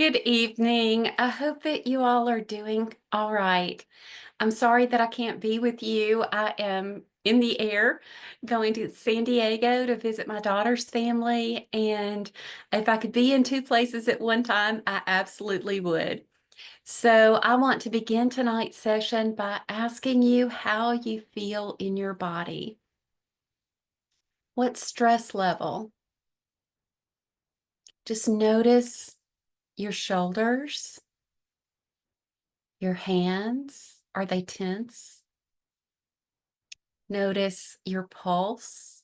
Good evening. I hope that you all are doing all right. I'm sorry that I can't be with you. I am in the air going to San Diego to visit my daughter's family. And if I could be in two places at one time, I absolutely would. So I want to begin tonight's session by asking you how you feel in your body. What stress level? Just notice your shoulders. Your hands, are they tense? Notice your pulse.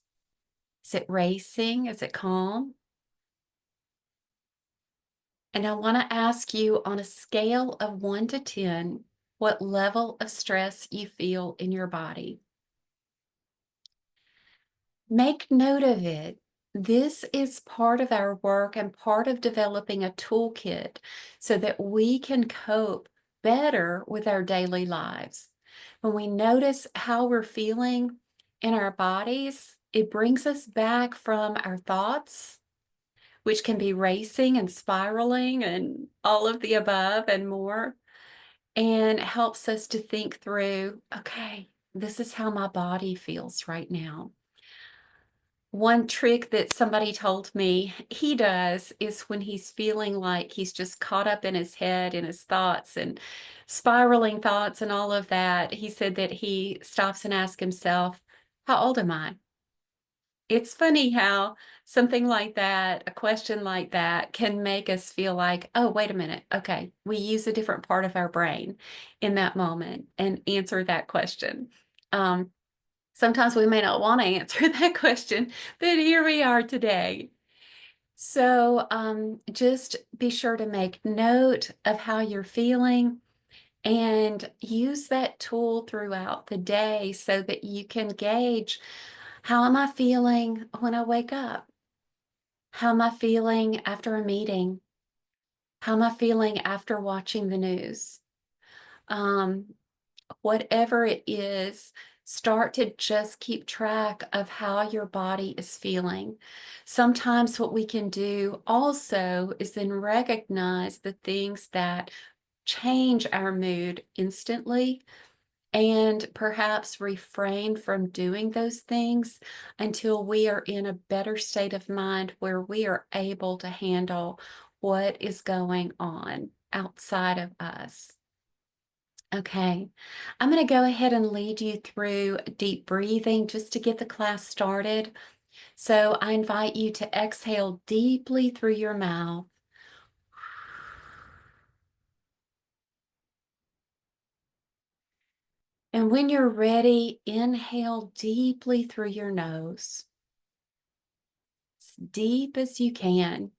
Is it racing? Is it calm? And I want to ask you on a scale of 1 to 10, what level of stress you feel in your body. Make note of it. This is part of our work and part of developing a toolkit so that we can cope better with our daily lives. When we notice how we're feeling in our bodies, it brings us back from our thoughts, which can be racing and spiraling and all of the above and more, and helps us to think through, okay, this is how my body feels right now. One trick that somebody told me he does is when he's feeling like he's just caught up in his head and his thoughts and spiraling thoughts and all of that, he said that he stops and asks himself, how old am I? It's funny how something like that, a question like that, can make us feel like, oh, wait a minute. Okay, we use a different part of our brain in that moment and answer that question. Um, Sometimes we may not want to answer that question, but here we are today. So just be sure to make note of how you're feeling and use that tool throughout the day so that you can gauge, how am I feeling when I wake up? How am I feeling after a meeting? How am I feeling after watching the news? Um, Whatever it is, start to just keep track of how your body is feeling. Sometimes what we can do also is then recognize the things that change our mood instantly and perhaps refrain from doing those things until we are in a better state of mind where we are able to handle what is going on outside of us. Okay, I'm going to go ahead and lead you through deep breathing just to get the class started. So I invite you to exhale deeply through your mouth. And when you're ready, inhale deeply through your nose, as deep as you can.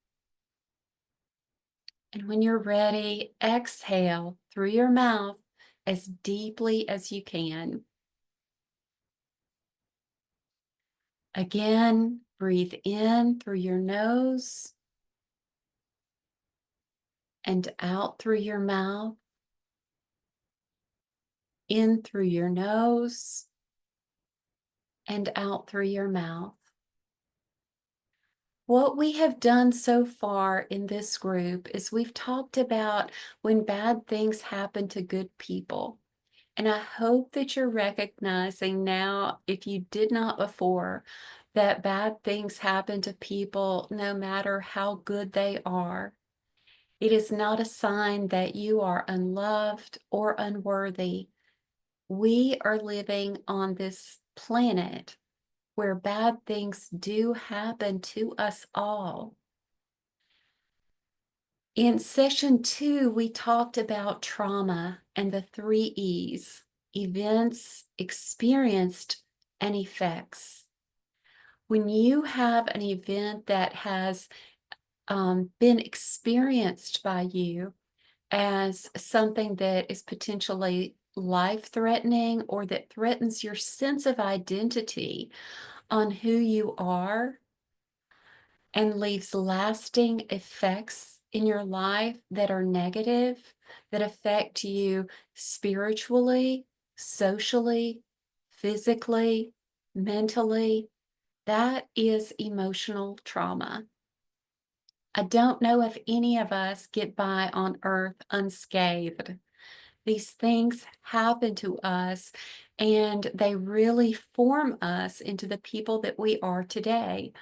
And when you're ready, exhale through your mouth as deeply as you can. Again, breathe in through your nose and out through your mouth. In through your nose and out through your mouth. What we have done so far in this group is we've talked about when bad things happen to good people. And I hope that you're recognizing now, if you did not before, that bad things happen to people no matter how good they are. It is not a sign that you are unloved or unworthy. We are living on this planet where bad things do happen to us all. In session 2, we talked about trauma and the 3 E's: events, experienced, and effects. When you have an event that has been experienced by you as something that is potentially life-threatening or that threatens your sense of identity on who you are and leaves lasting effects in your life that are negative, that affect you spiritually, socially, physically, mentally, that is emotional trauma. I don't know if any of us get by on earth unscathed. These things happen to us, and they really form us into the people that we are today.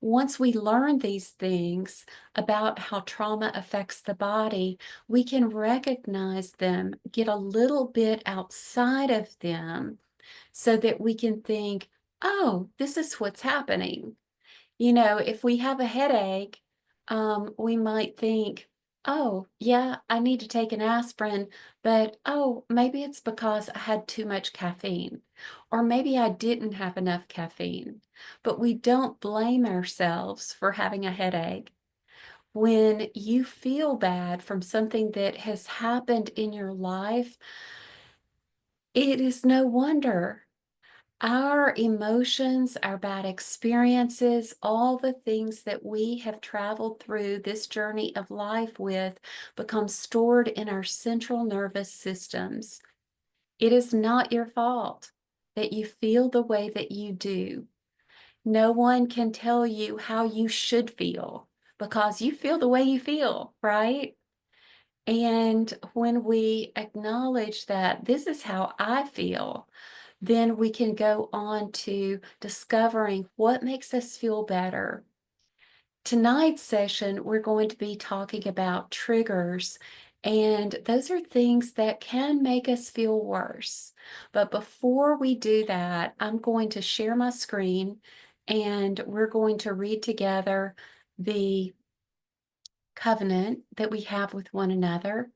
Once we learn these things about how trauma affects the body, we can recognize them, get a little bit outside of them so that we can think, oh, this is what's happening. If we have a headache, we might think, oh, yeah, I need to take an aspirin, but oh, maybe it's because I had too much caffeine, or maybe I didn't have enough caffeine. But we don't blame ourselves for having a headache. When you feel bad from something that has happened in your life, it is no wonder. Our emotions, our bad experiences, all the things that we have traveled through this journey of life with become stored in our central nervous systems. It is not your fault that you feel the way that you do. No one can tell you how you should feel because you feel the way you feel, right? And when we acknowledge that this is how I feel, then we can go on to discovering what makes us feel better. Tonight's session, we're going to be talking about triggers, and those are things that can make us feel worse. But before we do that, I'm going to share my screen and we're going to read together the covenant that we have with one another.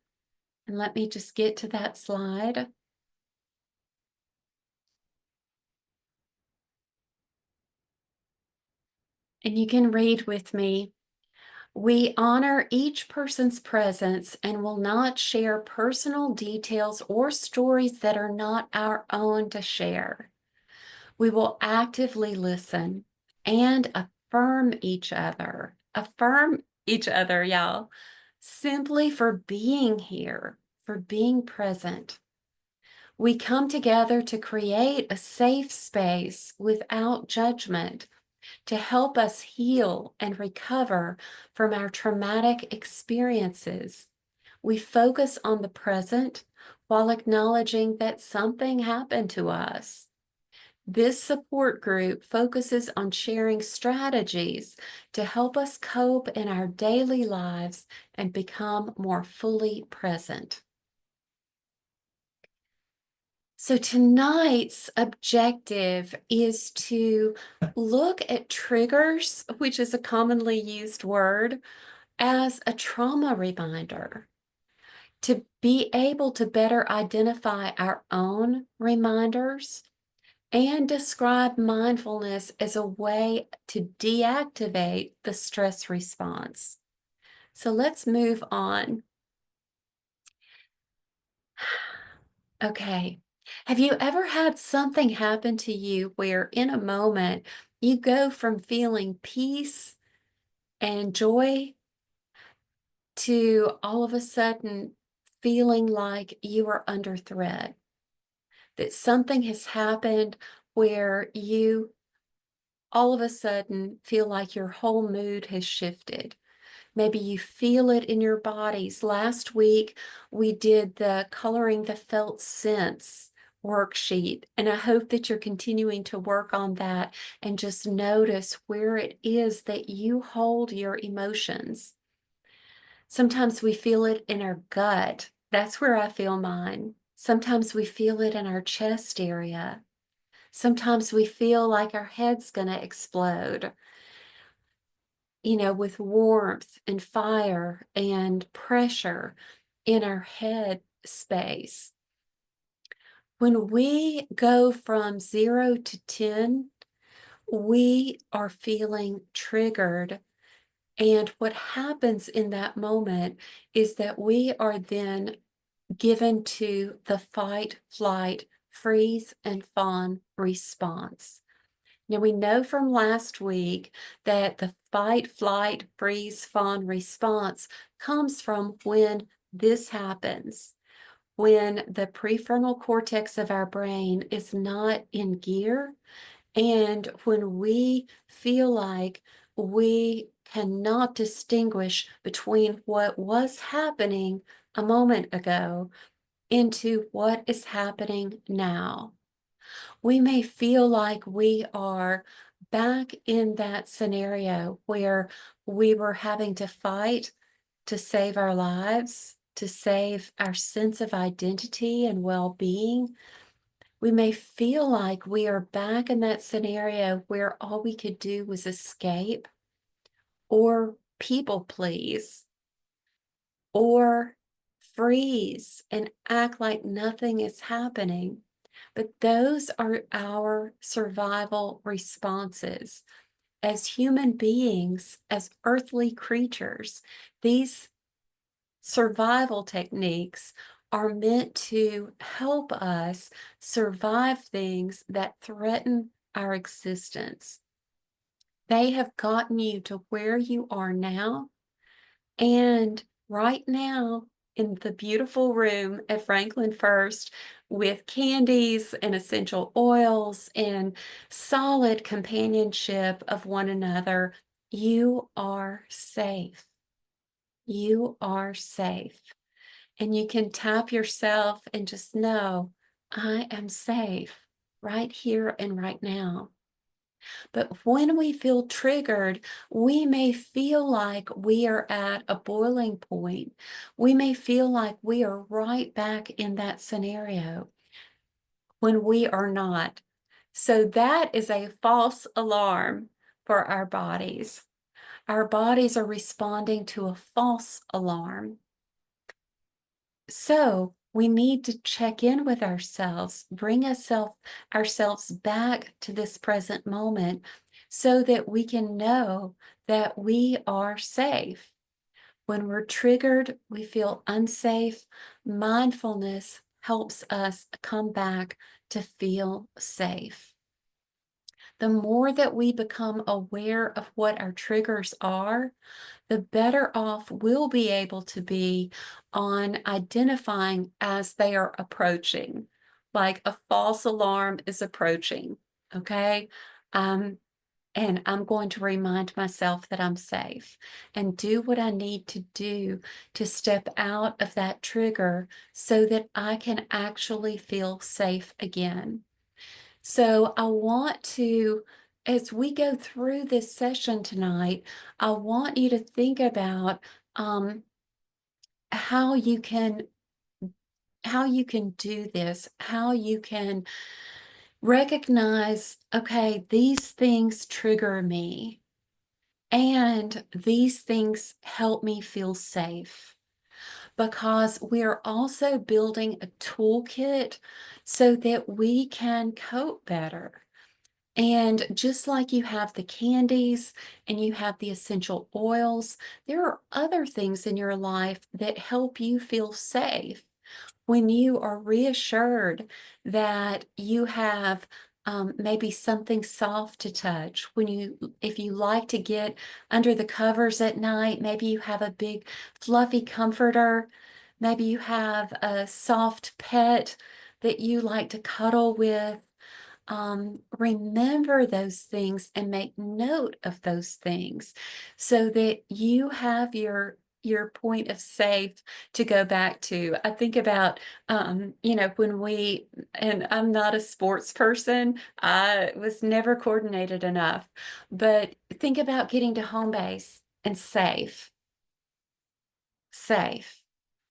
And let me just get to that slide. And you can read with me. We honor each person's presence and will not share personal details or stories that are not our own to share. We will actively listen and affirm each other, y'all, simply for being here, for being present. We come together to create a safe space without judgment to help us heal and recover from our traumatic experiences. We focus on the present while acknowledging that something happened to us. This support group focuses on sharing strategies to help us cope in our daily lives and become more fully present. So tonight's objective is to look at triggers, which is a commonly used word, as a trauma reminder, to be able to better identify our own reminders and describe mindfulness as a way to deactivate the stress response. So let's move on. Okay. Have you ever had something happen to you where in a moment you go from feeling peace and joy to all of a sudden feeling like you are under threat? That something has happened where you all of a sudden feel like your whole mood has shifted. Maybe you feel it in your bodies. Last week, we did the Coloring the Felt Sense worksheet, and I hope that you're continuing to work on that and just notice where it is that you hold your emotions. Sometimes we feel it in our gut. That's where I feel mine. Sometimes we feel it in our chest area. Sometimes we feel like our head's going to explode, with warmth and fire and pressure in our head space. When we go from 0 to 10, we are feeling triggered. And what happens in that moment is that we are then given to the fight, flight, freeze, and fawn response. Now, we know from last week that the fight, flight, freeze, fawn response comes from when this happens, when the prefrontal cortex of our brain is not in gear, and when we feel like we cannot distinguish between what was happening a moment ago into what is happening now. We may feel like we are back in that scenario where we were having to fight to save our lives, to save our sense of identity and well being. We may feel like we are back in that scenario where all we could do was escape or people please or freeze and act like nothing is happening. But those are our survival responses. As human beings, as earthly creatures, these survival techniques are meant to help us survive things that threaten our existence. They have gotten you to where you are now. And right now, in the beautiful room at Franklin First, with candies and essential oils and solid companionship of one another, you are safe. You are safe. And you can tap yourself and just know, I am safe right here and right now. But when we feel triggered, we may feel like we are at a boiling point. We may feel like we are right back in that scenario when we are not. So that is a false alarm for our bodies. Our bodies are responding to a false alarm. So we need to check in with ourselves, bring ourselves back to this present moment so that we can know that we are safe. When we're triggered, we feel unsafe. Mindfulness helps us come back to feel safe. The more that we become aware of what our triggers are, the better off we'll be able to be on identifying as they are approaching, like a false alarm is approaching, okay? And I'm going to remind myself that I'm safe and do what I need to do to step out of that trigger so that I can actually feel safe again. So I want to, as we go through this session tonight, I want you to think about um, how you can do this, how you can recognize, okay, these things trigger me, and these things help me feel safe. Because we are also building a toolkit so that we can cope better. And just like you have the candies and you have the essential oils, there are other things in your life that help you feel safe. When you are reassured that you have maybe something soft to touch, if you like to get under the covers at night, maybe you have a big fluffy comforter, maybe you have a soft pet that you like to cuddle with. Remember those things and make note of those things so that you have your point of safe to go back to. I think about, and I'm not a sports person, I was never coordinated enough, but think about getting to home base and safe.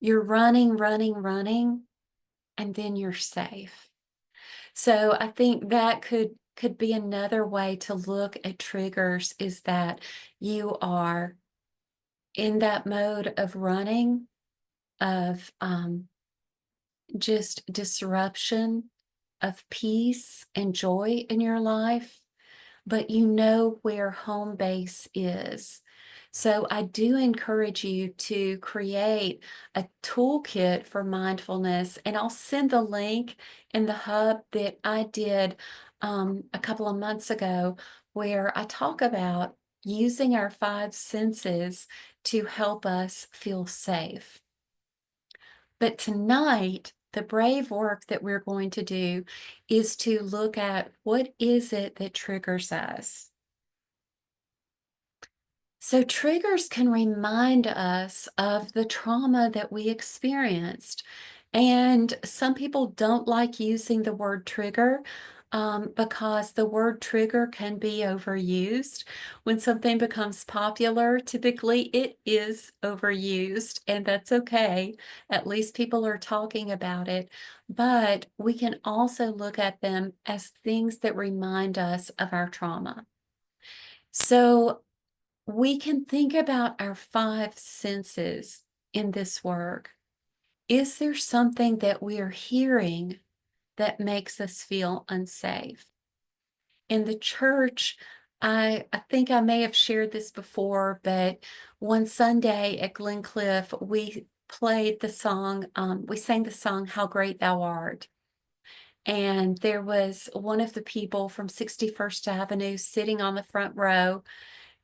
You're running, running, running, and then you're safe. So I think that could be another way to look at triggers, is that you are in that mode of running, of just disruption, of peace and joy in your life, but you know where home base is. So I do encourage you to create a toolkit for mindfulness, and I'll send the link in the hub that I did a couple of months ago, where I talk about using our five senses to help us feel safe. But tonight, the brave work that we're going to do is to look at what is it that triggers us. So, triggers can remind us of the trauma that we experienced. And some people don't like using the word trigger because the word trigger can be overused. When something becomes popular, typically it is overused, and that's okay. At least people are talking about it. But we can also look at them as things that remind us of our trauma. So, we can think about our five senses in this work. Is there something that we are hearing that makes us feel unsafe? In the church, I think I may have shared this before, but one Sunday at Glencliff, we played the song, we sang the song, How Great Thou Art. And there was one of the people from 61st Avenue sitting on the front row,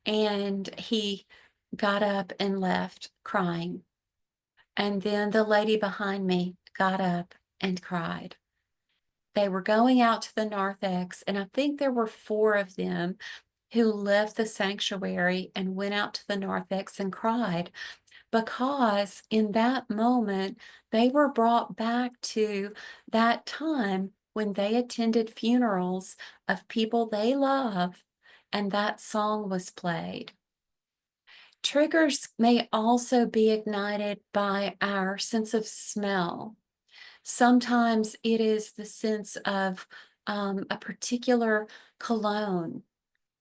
and he got up and left crying. And then the lady behind me got up and cried. They were going out to the narthex, and I think there were four of them who left the sanctuary and went out to the narthex and cried because in that moment they were brought back to that time when they attended funerals of people they love, and that song was played. Triggers may also be ignited by our sense of smell. Sometimes it is the sense of a particular cologne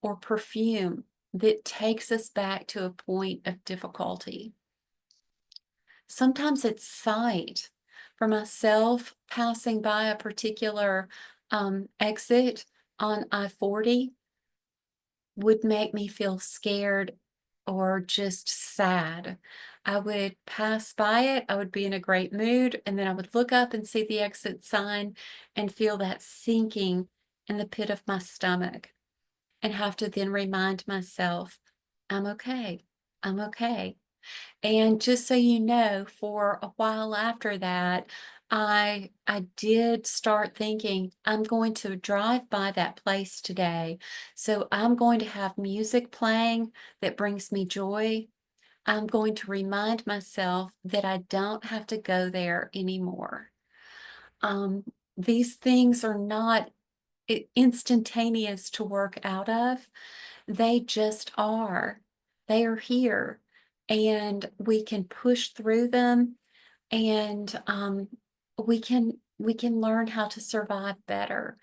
or perfume that takes us back to a point of difficulty. Sometimes it's sight. For myself, passing by a particular exit on I-40 would make me feel scared or just sad. I would pass by it, I would be in a great mood, and then I would look up and see the exit sign and feel that sinking in the pit of my stomach and have to then remind myself, I'm okay. I'm okay. And just so you know, for a while after that, I did start thinking, I'm going to drive by that place today. So I'm going to have music playing that brings me joy. I'm going to remind myself that I don't have to go there anymore. Um, these things are not instantaneous to work out of. They just are. They are here, and we can push through them, and we can learn how to survive better.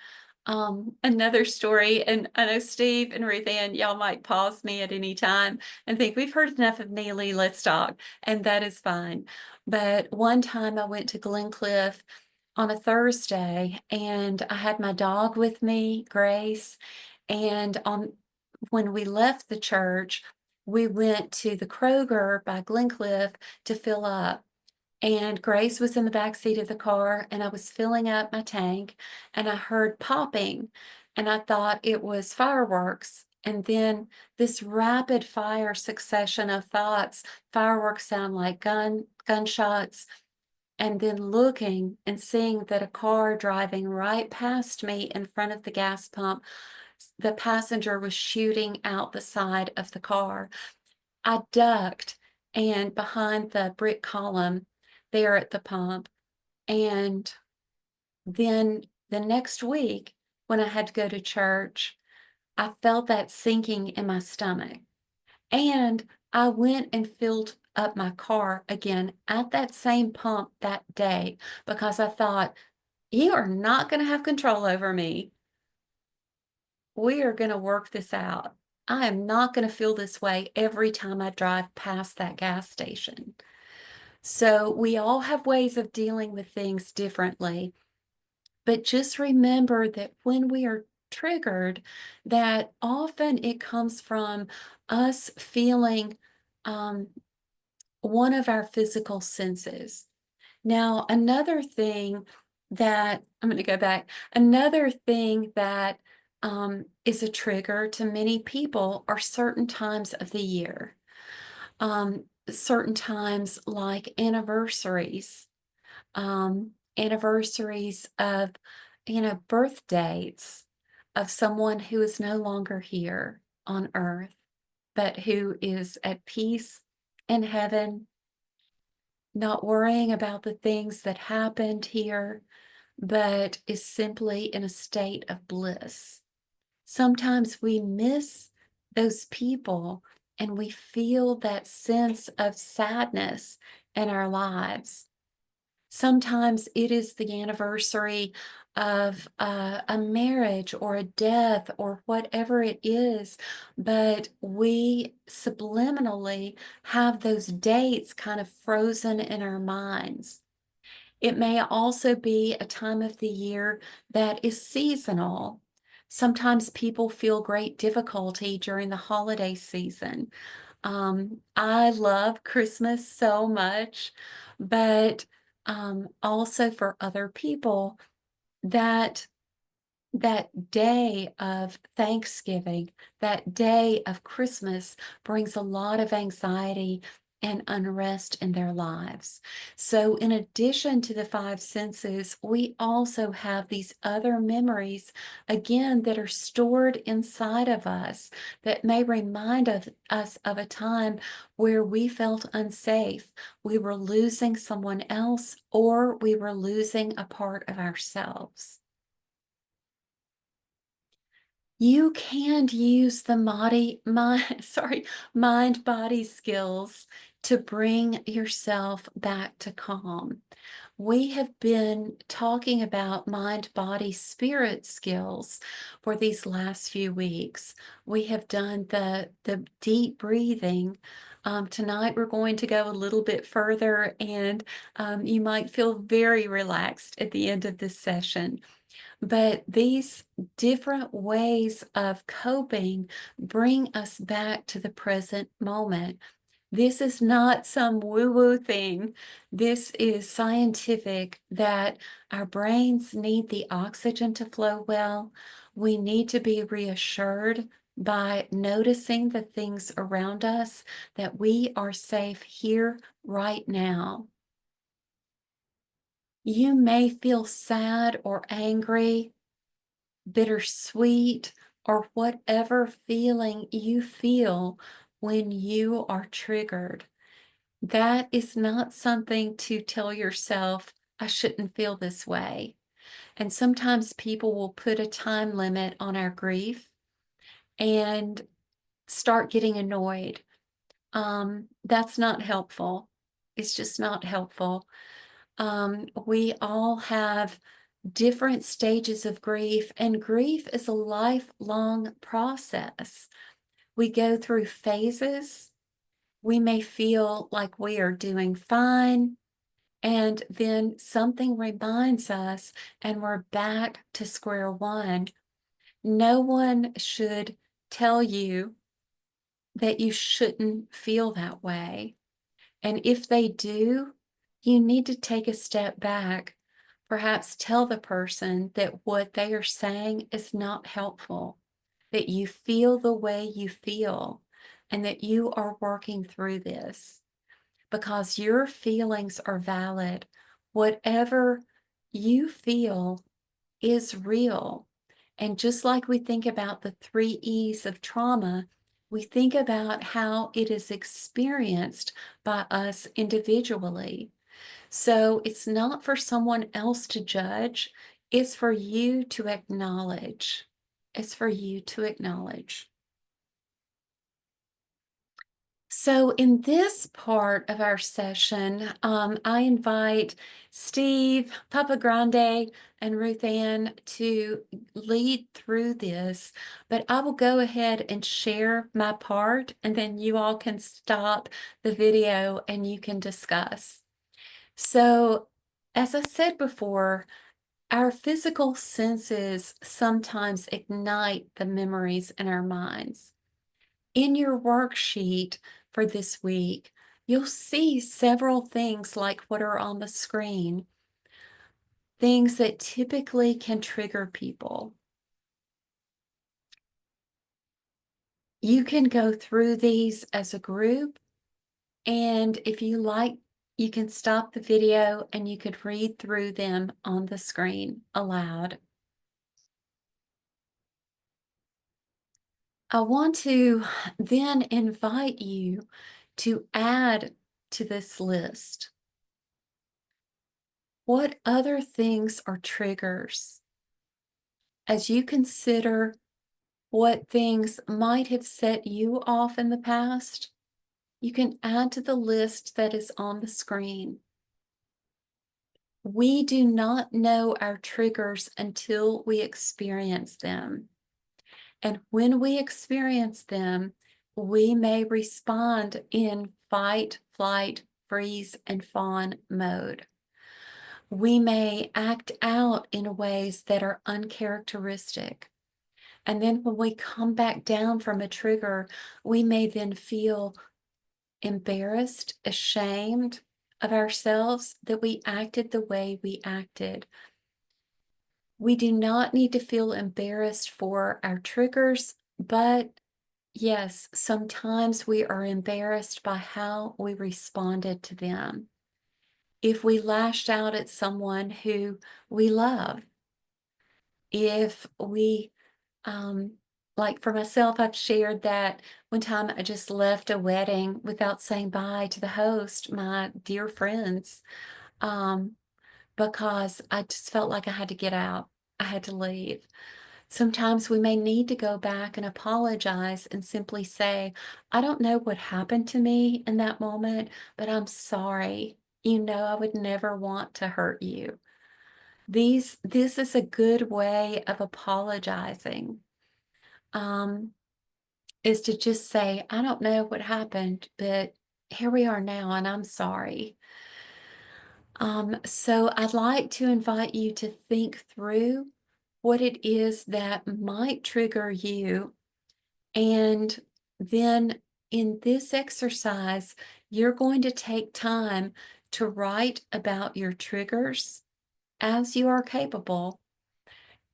Another story, and I know Steve and Ruth Ann, y'all might pause me at any time and think we've heard enough of Neely, let's talk, and that is fine. But one time I went to Glencliff on a Thursday, and I had my dog with me, Grace, and when we left the church, we went to the Kroger by Glencliff to fill up. And Grace was in the back seat of the car, and I was filling up my tank, and I heard popping, and I thought it was fireworks. And then this rapid fire succession of thoughts, fireworks sound like gunshots, and then looking and seeing that a car driving right past me in front of the gas pump, the passenger was shooting out the side of the car. I ducked and behind the brick column there at the pump. And then the next week, when I had to go to church, I felt that sinking in my stomach. And I went and filled up my car again at that same pump that day because I thought, you are not going to have control over me. We are going to work this out. I am not going to feel this way every time I drive past that gas station. So we all have ways of dealing with things differently, but just remember that when we are triggered, that often it comes from us feeling um, one of our physical senses. Now, another thing that I'm going to go back, another thing that is a trigger to many people are certain times of the year. Certain times like anniversaries, anniversaries of, birth dates of someone who is no longer here on earth. but who is at peace in heaven, not worrying about the things that happened here, but is simply in a state of bliss. Sometimes we miss those people and we feel that sense of sadness in our lives. Sometimes it is the anniversary of a marriage or a death or whatever it is, but we subliminally have those dates kind of frozen in our minds. It may also be a time of the year that is seasonal. Sometimes people feel great difficulty during the holiday season. I love Christmas so much, but also for other people, that that day of Thanksgiving, that day of Christmas brings a lot of anxiety and unrest in their lives. So, in addition to the five senses, we also have these other memories, again, that are stored inside of us that may remind us of a time where we felt unsafe, we were losing someone else, or we were losing a part of ourselves. You can use the mind body skills to bring yourself back to calm. We have been talking about mind body spirit skills for these last few weeks. We have done the deep breathing. Tonight we're going to go a little bit further, and you might feel very relaxed at the end of this session. But these different ways of coping bring us back to the present moment. This is not some woo-woo thing. This is scientific that our brains need the oxygen to flow well. We need to be reassured by noticing the things around us, that we are safe here right now. You may feel sad or angry, bittersweet, or whatever feeling you feel when you are triggered. That is not something to tell yourself, I shouldn't feel this way. And sometimes people will put a time limit on our grief and start getting annoyed. That's not helpful. It's just not helpful. We all have different stages of grief, and grief is a lifelong process. We go through phases. We may feel like we are doing fine, and then something reminds us, and we're back to square one. No one should tell you that you shouldn't feel that way. And if they do, you need to take a step back. Perhaps tell the person that what they are saying is not helpful, that you feel the way you feel, and that you are working through this because your feelings are valid. Whatever you feel is real. And just like we think about the 3 E's of trauma, we think about how it is experienced by us individually. So it's not for someone else to judge, it's for you to acknowledge. It's for you to acknowledge. So in this part of our session, I invite Steve, Papa Grande, and Ruth Ann to lead through this, but I will go ahead and share my part, and then you all can stop the video and you can discuss. So, as I said before, our physical senses sometimes ignite the memories in our minds. In your worksheet for this week, you'll see several things like what are on the screen, things that typically can trigger people. You can go through these as a group, and if you like, you can stop the video and you could read through them on the screen aloud. I want to then invite you to add to this list what other things are triggers as you consider what things might have set you off in the past. You can add to the list that is on the screen. We do not know our triggers until we experience them. And when we experience them, we may respond in fight, flight, freeze, and fawn mode. We may act out in ways that are uncharacteristic. And then when we come back down from a trigger, we may then feel embarrassed, ashamed of ourselves that we acted the way we acted. We do not need to feel embarrassed for our triggers, but yes, sometimes we are embarrassed by how we responded to them. If we lashed out at someone who we love, if we, um, like for myself, I've shared that one time I just left a wedding without saying bye to the host, my dear friends, um, because I just felt like I had to get out. I had to leave. Sometimes we may need to go back and apologize and simply say, I don't know what happened to me in that moment, but I'm sorry. You know, I would never want to hurt you. This is a good way of apologizing, um, is to just say, I don't know what happened, but here we are now, and I'm sorry. So I'd like to invite you to think through what it is that might trigger you. And then in this exercise, you're going to take time to write about your triggers as you are capable.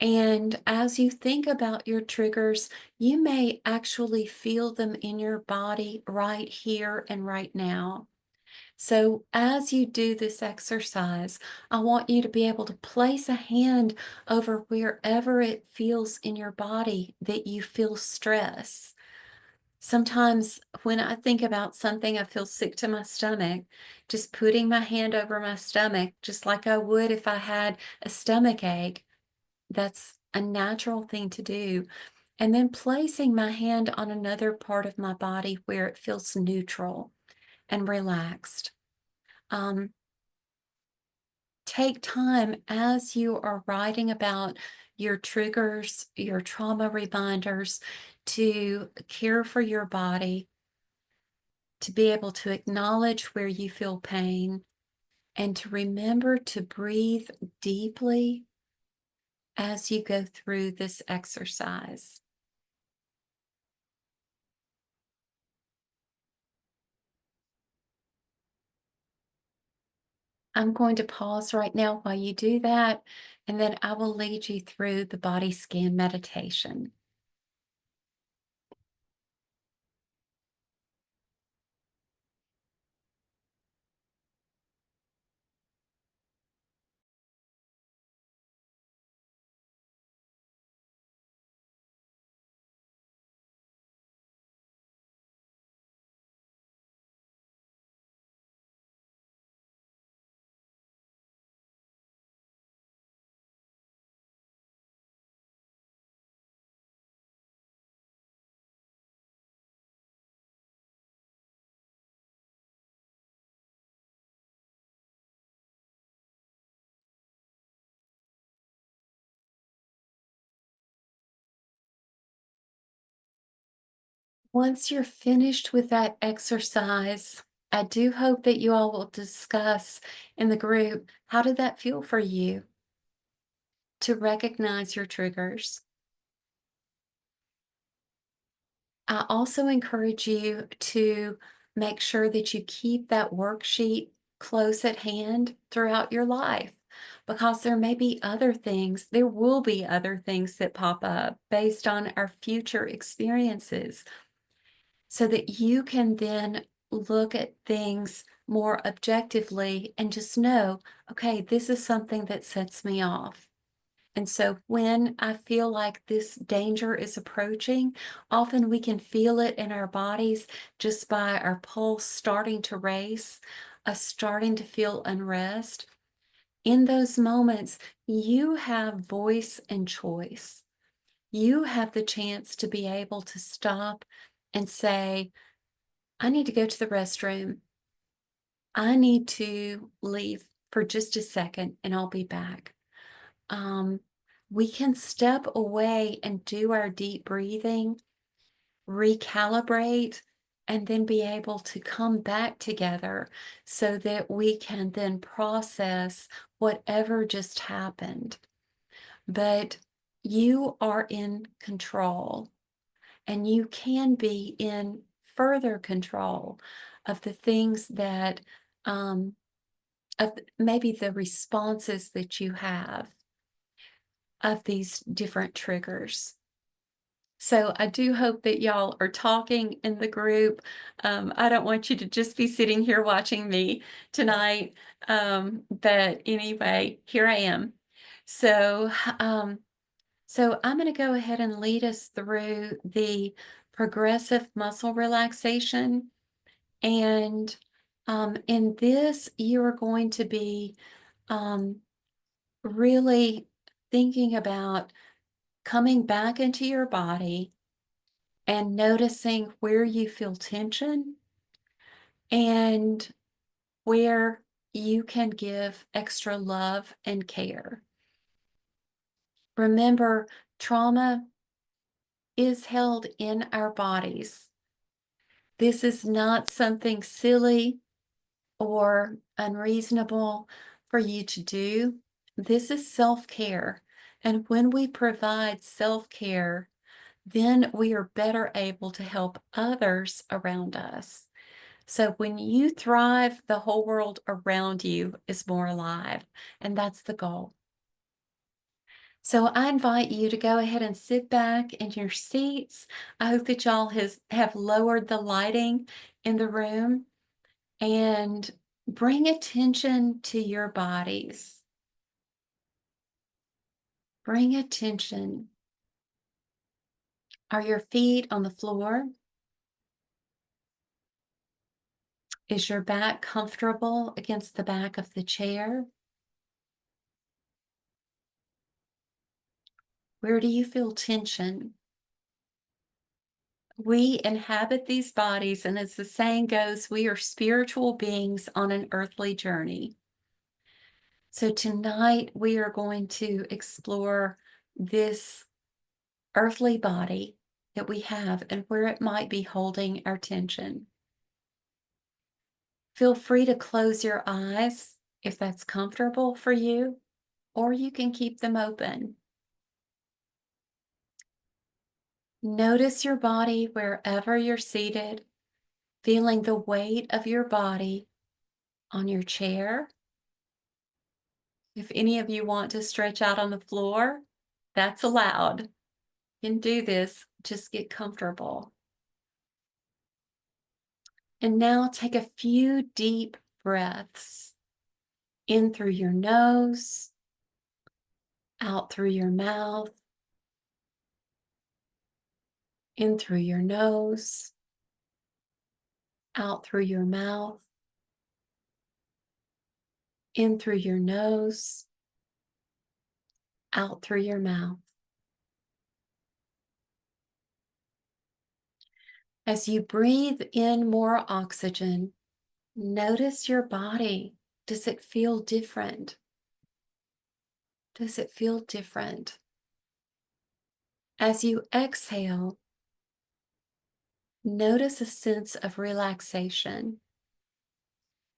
And as you think about your triggers, you may actually feel them in your body right here and right now. So, as you do this exercise, I want you to be able to place a hand over wherever it feels in your body that you feel stress. Sometimes when I think about something, I feel sick to my stomach, just putting my hand over my stomach, just like I would if I had a stomach ache. That's a natural thing to do. And then placing my hand on another part of my body where it feels neutral and relaxed. Um, Take time as you are writing about your triggers, your trauma reminders, to care for your body, to be able to acknowledge where you feel pain, and to remember to breathe deeply as you go through this exercise. I'm going to pause right now while you do that, and then I will lead you through the body scan meditation. Once you're finished with that exercise, I do hope that you all will discuss in the group, how did that feel for you to recognize your triggers? I also encourage you to make sure that you keep that worksheet close at hand throughout your life, because there may be other things, there will be other things that pop up based on our future experiences, so that you can then look at things more objectively and just know, okay, this is something that sets me off. And so when I feel like this danger is approaching, often we can feel it in our bodies just by our pulse starting to race, us starting to feel unrest. In those moments, you have voice and choice. You have the chance to be able to stop and say, I need to go to the restroom. I need to leave for just a second and I'll be back. Um, we can step away and do our deep breathing, recalibrate, and then be able to come back together so that we can then process whatever just happened. But you are in control, and you can be in further control of the things that, maybe the responses that you have of these different triggers. So I do hope that y'all are talking in the group. I don't want you to just be sitting here watching me tonight. But anyway, here I am. So, um, so I'm going to go ahead and lead us through the progressive muscle relaxation. And in this, you're going to be um, really thinking about coming back into your body and noticing where you feel tension and where you can give extra love and care. Remember, trauma is held in our bodies. This is not something silly or unreasonable for you to do. This is self-care. And when we provide self-care, then we are better able to help others around us. So when you thrive, the whole world around you is more alive, and that's the goal. So I invite you to go ahead and sit back in your seats. I hope that y'all have lowered the lighting in the room and bring attention to your bodies. Bring attention. Are your feet on the floor? Is your back comfortable against the back of the chair? Where do you feel tension? We inhabit these bodies, and as the saying goes, we are spiritual beings on an earthly journey. So tonight we are going to explore this earthly body that we have and where it might be holding our tension. Feel free to close your eyes if that's comfortable for you, or you can keep them open. Notice your body wherever you're seated, feeling the weight of your body on your chair. If any of you want to stretch out on the floor, that's allowed. You can do this, just get comfortable. And now take a few deep breaths in through your nose, out through your mouth, in through your nose, out through your mouth, in through your nose, out through your mouth. As you breathe in more oxygen, notice your body. Does it feel different? Does it feel different? As you exhale, notice a sense of relaxation.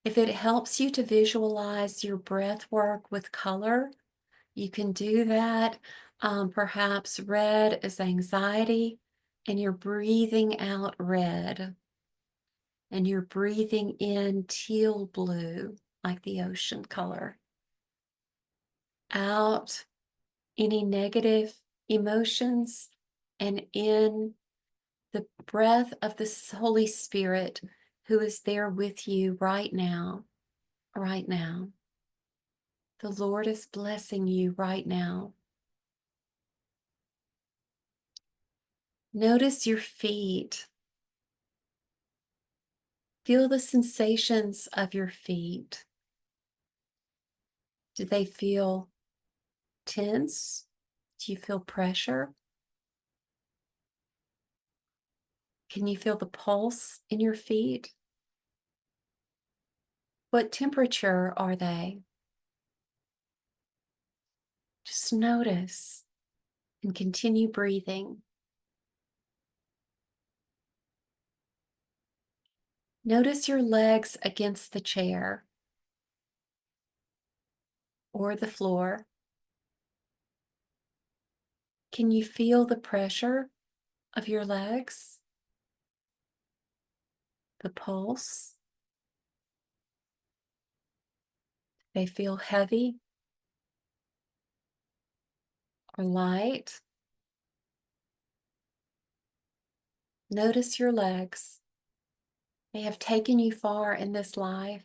If it helps you to visualize your breath work with color, you can do that. Perhaps red is anxiety, and you're breathing out red, and you're breathing in teal blue, like the ocean color. Out any negative emotions, and in the breath of the Holy Spirit who is there with you right now, right now. The Lord is blessing you right now. Notice your feet. Feel the sensations of your feet. Do they feel tense? Do you feel pressure? Can you feel the pulse in your feet? What temperature are they? Just notice and continue breathing. Notice your legs against the chair or the floor. Can you feel the pressure of your legs? The pulse? They feel heavy or light? Notice your legs. They have taken you far in this life.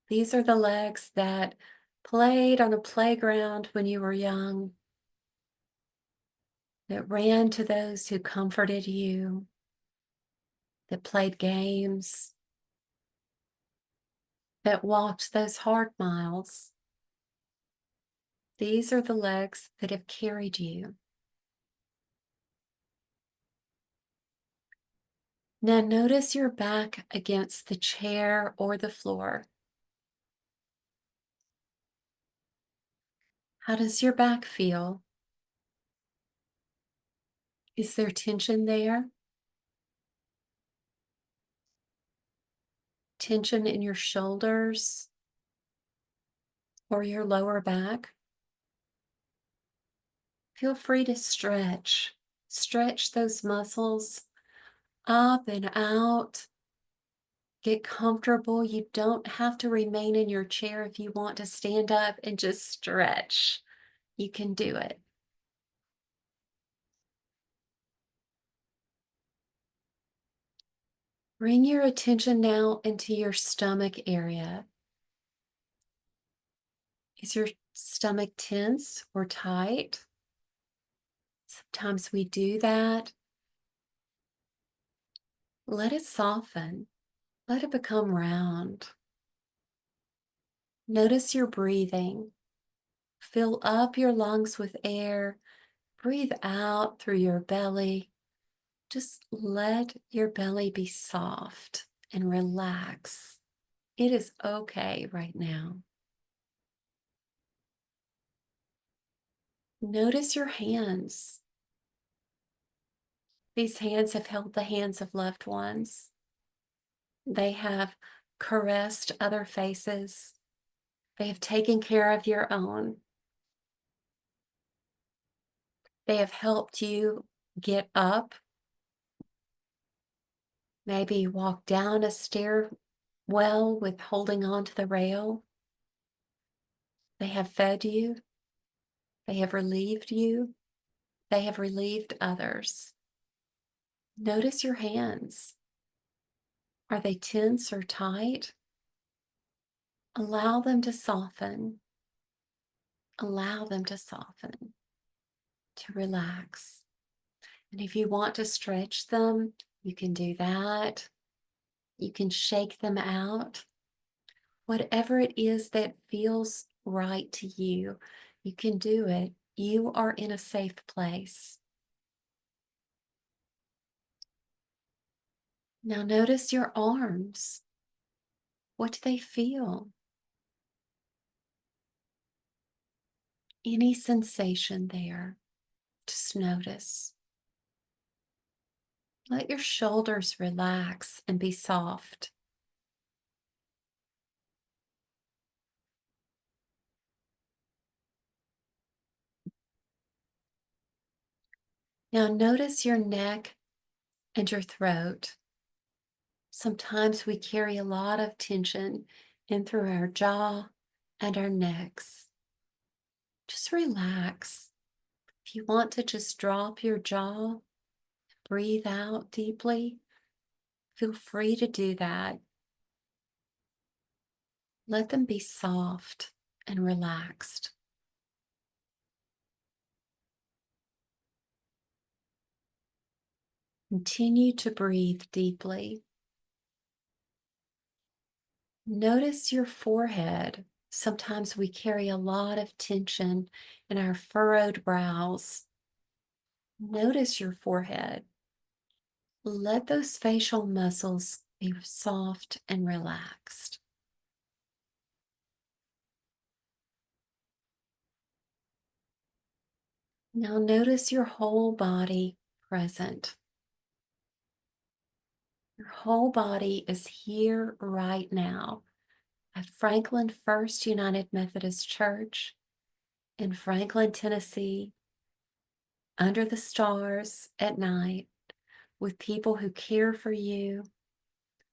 These are the legs that played on a playground when you were young, that ran to those who comforted you, that played games, that walked those hard miles. These are the legs that have carried you. Now notice your back against the chair or the floor. How does your back feel? Is there tension there? Tension in your shoulders or your lower back? Feel free to stretch. Stretch those muscles up and out. Get comfortable. You don't have to remain in your chair if you want to stand up and just stretch. You can do it. Bring your attention now into your stomach area. Is your stomach tense or tight? Sometimes we do that. Let it soften. Let it become round. Notice your breathing. Fill up your lungs with air. Breathe out through your belly. Just let your belly be soft and relax. It is okay right now. Notice your hands. These hands have held the hands of loved ones. They have caressed other faces. They have taken care of your own. They have helped you get up, maybe walk down a stairwell with holding on to the rail. They have fed you. They have relieved you. They have relieved others. Notice your hands. Are they tense or tight? Allow them to soften. Allow them to soften, to relax. And if you want to stretch them, you can do that. You can shake them out. Whatever it is that feels right to you, you can do it. You are in a safe place. Now notice your arms. What do they feel? Any sensation there? Just notice. Let your shoulders relax and be soft. Now notice your neck and your throat. Sometimes we carry a lot of tension in through our jaw and our necks. Just relax. If you want to just drop your jaw, breathe out deeply, feel free to do that. Let them be soft and relaxed. Continue to breathe deeply. Notice your forehead. Sometimes we carry a lot of tension in our furrowed brows. Notice your forehead. Let those facial muscles be soft and relaxed. Now notice your whole body present. Your whole body is here right now at Franklin First United Methodist Church in Franklin, Tennessee, under the stars at night, with people who care for you,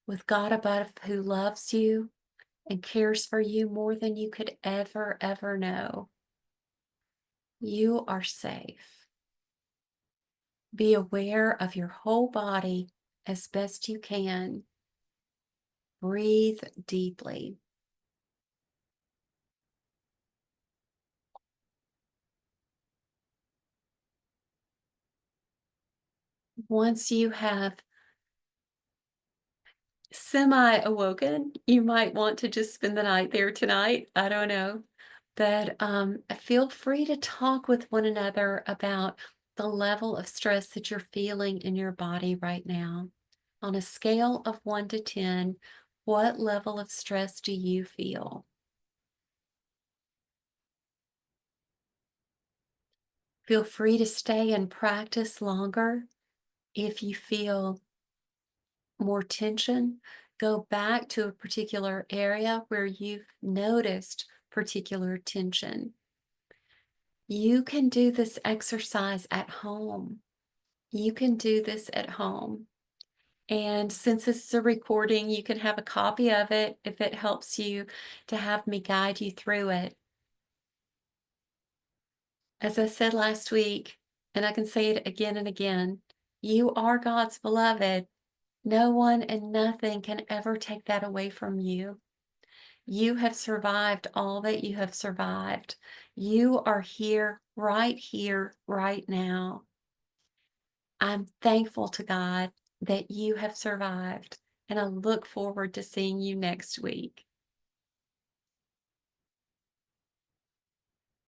with God above who loves you and cares for you more than you could ever know. You are safe. Be aware of your whole body as best you can. Breathe deeply. Once you have semi awoken, you might want to just spend the night there tonight. I don't know. But feel free to talk with one another about the level of stress that you're feeling in your body right now. On a scale of 1 to 10, what level of stress do you feel? Feel free to stay and practice longer. If you feel more tension, go back to a particular area where you've noticed particular tension. You can do this exercise at home. You can do this at home. And since this is a recording, you can have a copy of it if it helps you to have me guide you through it. As I said last week, and I can say it again and again, you are God's beloved. No one and nothing can ever take that away from you. You have survived all that you have survived. You are here, right now. I'm thankful to God that you have survived, and I look forward to seeing you next week.